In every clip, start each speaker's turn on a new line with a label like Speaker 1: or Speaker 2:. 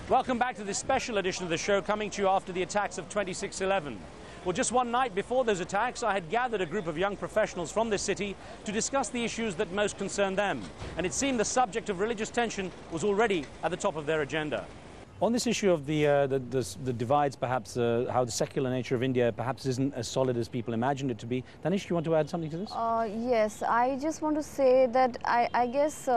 Speaker 1: Welcome back to this special edition of the show, coming to you after the attacks of 26/11. Well, just one night before those attacks, I had gathered a group of young professionals from this city to discuss the issues that most concern them. And it seemed the subject of religious tension was already at the top of their agenda. On this issue of the divides, perhaps, how the secular nature of India perhaps isn't as solid as people imagined it to be. TANISHQ, you want to add something to this?
Speaker 2: Yes, I just want to say that I guess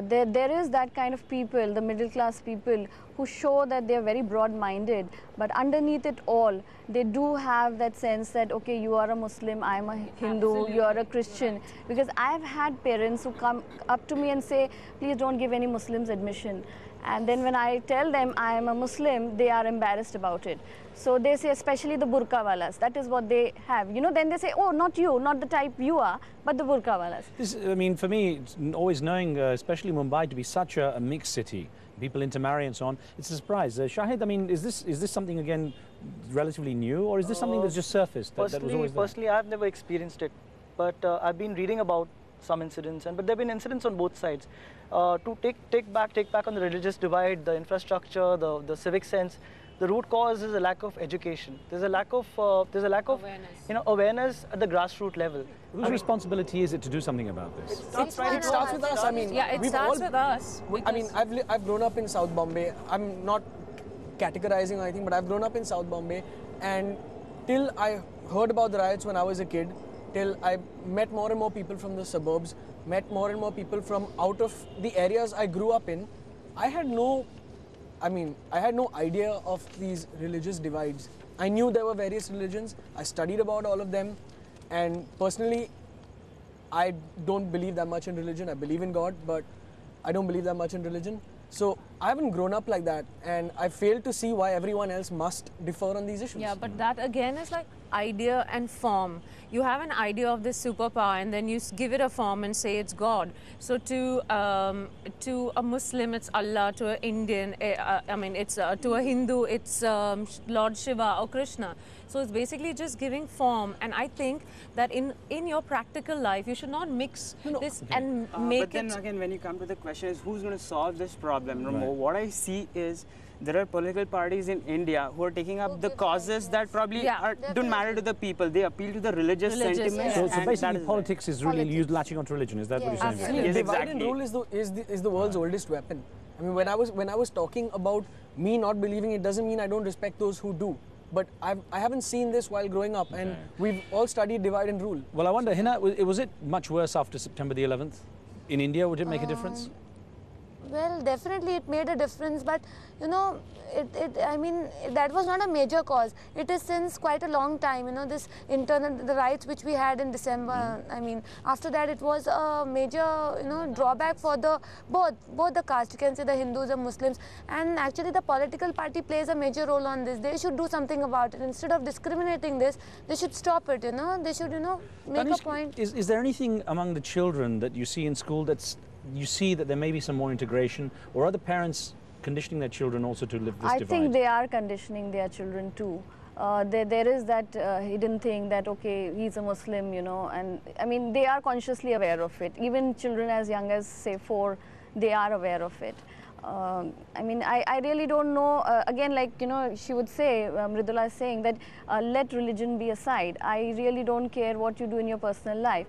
Speaker 2: there is that kind of people, the middle class people, who show that they are very broad-minded, but underneath it all, they do have that sense that, okay, you are a Muslim, I am a Hindu, Absolutely. You are a Christian. Because I've had parents who come up to me and say, please don't give any Muslims admission. And then when I tell them I am a Muslim, they are embarrassed about it. So they say, especially the burqa walas, that is what they have. You know, then they say, oh, not you, not the type you are, but the burqa walas.
Speaker 1: This, I mean, for me, always knowing, especially Mumbai, to be such a mixed city, people intermarry and so on, it's a surprise. Shahid, I mean, is this something, again, relatively new, or is this something that's just surfaced? That was always there?
Speaker 3: Personally, I've never experienced it, but I've been reading about some incidents, but there have been incidents on both sides. To take back on the religious divide, the infrastructure, the civic sense, the root cause is a lack of education. There's a lack of awareness. Awareness at the grassroots level.
Speaker 1: Whose responsibility is it to do something about this?
Speaker 4: It starts with us. I mean,
Speaker 5: yeah, it starts with us.
Speaker 4: I mean, I've grown up in South Bombay. I'm not categorizing or anything, but I've grown up in South Bombay, and till I heard about the riots when I was a kid, till I met more and more people from the suburbs, met more and more people from out of the areas I grew up in, I had no idea of these religious divides. I knew there were various religions, I studied about all of them, and personally, I don't believe that much in religion. I believe in God, but I don't believe that much in religion. So I haven't grown up like that, and I fail to see why everyone else must differ on these issues.
Speaker 5: Yeah, but that again is like idea and form. You have an idea of this superpower, and then you give it a form and say it's God. So to a Muslim, it's Allah. To an Indian, it's to a Hindu, it's Lord Shiva or Krishna. So it's basically just giving form. And I think that in your practical life, you should not mix this and make it.
Speaker 6: But then again, when you come to the question is who's going to solve this problem? What I see is there are political parties in India who are taking up the causes that probably don't matter to the people. They appeal to the religious sentiments.
Speaker 1: So basically politics is really latching onto religion. Is that what you're saying?
Speaker 4: Absolutely. Yes, divide and rule is the world's oldest weapon. I mean, when I was talking about me not believing, it doesn't mean I don't respect those who do. But I haven't seen this while growing up, and we've all studied divide and rule.
Speaker 1: Well, I wonder, Hina, was it much worse after September the 11th? In India, would it make a difference?
Speaker 7: Well, definitely it made a difference, but you know, I mean, that was not a major cause. It is since quite a long time, you know, the riots which we had in December. I mean, after that it was a major, drawback for both the caste. You can say the Hindus and Muslims, and actually the political party plays a major role on this. They should do something about it. Instead of discriminating this, they should stop it, They should, make a point.
Speaker 1: Is there anything among the children that you see in school you see that there may be some more integration, or are the parents conditioning their children also to live this divide?
Speaker 2: I think they are conditioning their children too. There is that hidden thing that, okay, he's a Muslim, and I mean, they are consciously aware of it. Even children as young as, say, 4, they are aware of it. I mean, I really don't know, again, like, she would say, MRIDULA is saying that let religion be aside. I really don't care what you do in your personal life.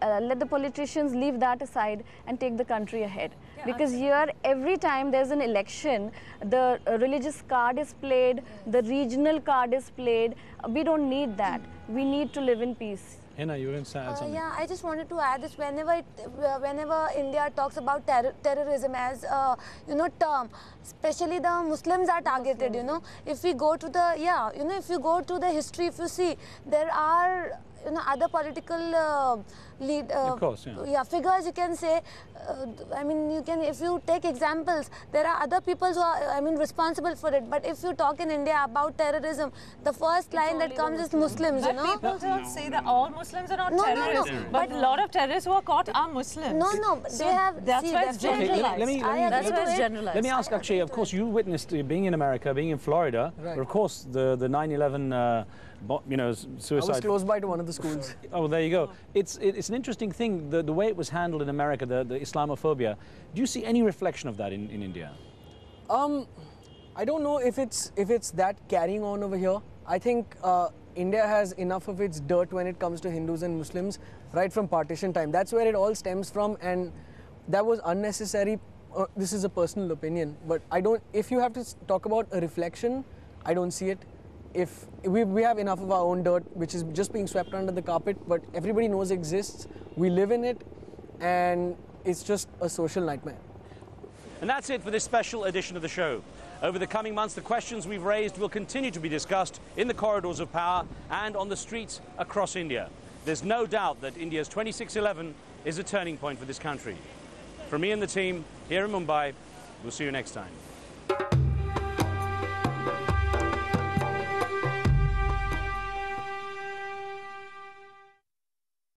Speaker 2: Let the politicians leave that aside and take the country ahead. Yeah, because here, every time there's an election, the religious card is played, the regional card is played. We don't need that. We need to live in peace.
Speaker 1: Hina, you were going to add something?
Speaker 7: Yeah, I just wanted to add this. Whenever India talks about terrorism as term, especially the Muslims are targeted. If we go to the if you go to the history, if you see, there are other political figures, you can say. I mean, if you take examples, there are other people who are, responsible for it. But if you talk in India about terrorism, the first line that comes is Muslims,
Speaker 5: People don't say that all Muslims are not terrorists. No. But a lot of terrorists who are caught are Muslims.
Speaker 7: No, they have...
Speaker 5: That's why it's generalized.
Speaker 1: Let me ask Akshay, of course, you witnessed being in America, being in Florida, but of course, the 9/11 suicide...
Speaker 4: I was close by to one of the schools.
Speaker 1: Oh, well, there you go. It's an interesting thing, the way it was handled in America, the Islamophobia. Do you see any reflection of that in India?
Speaker 4: I don't know if it's that carrying on over here. I think India has enough of its dirt when it comes to Hindus and Muslims right from partition time. That's where it all stems from, and that was unnecessary. This is a personal opinion, but I don't. If you have to talk about a reflection, I don't see it. If we have enough of our own dirt, which is just being swept under the carpet, but everybody knows it exists. We live in it, and it's just a social nightmare.
Speaker 1: And that's it for this special edition of the show. Over the coming months, the questions we've raised will continue to be discussed in the corridors of power and on the streets across India. There's no doubt that India's 2611 is a turning point for this country. From me and the team here in Mumbai, we'll see you next time.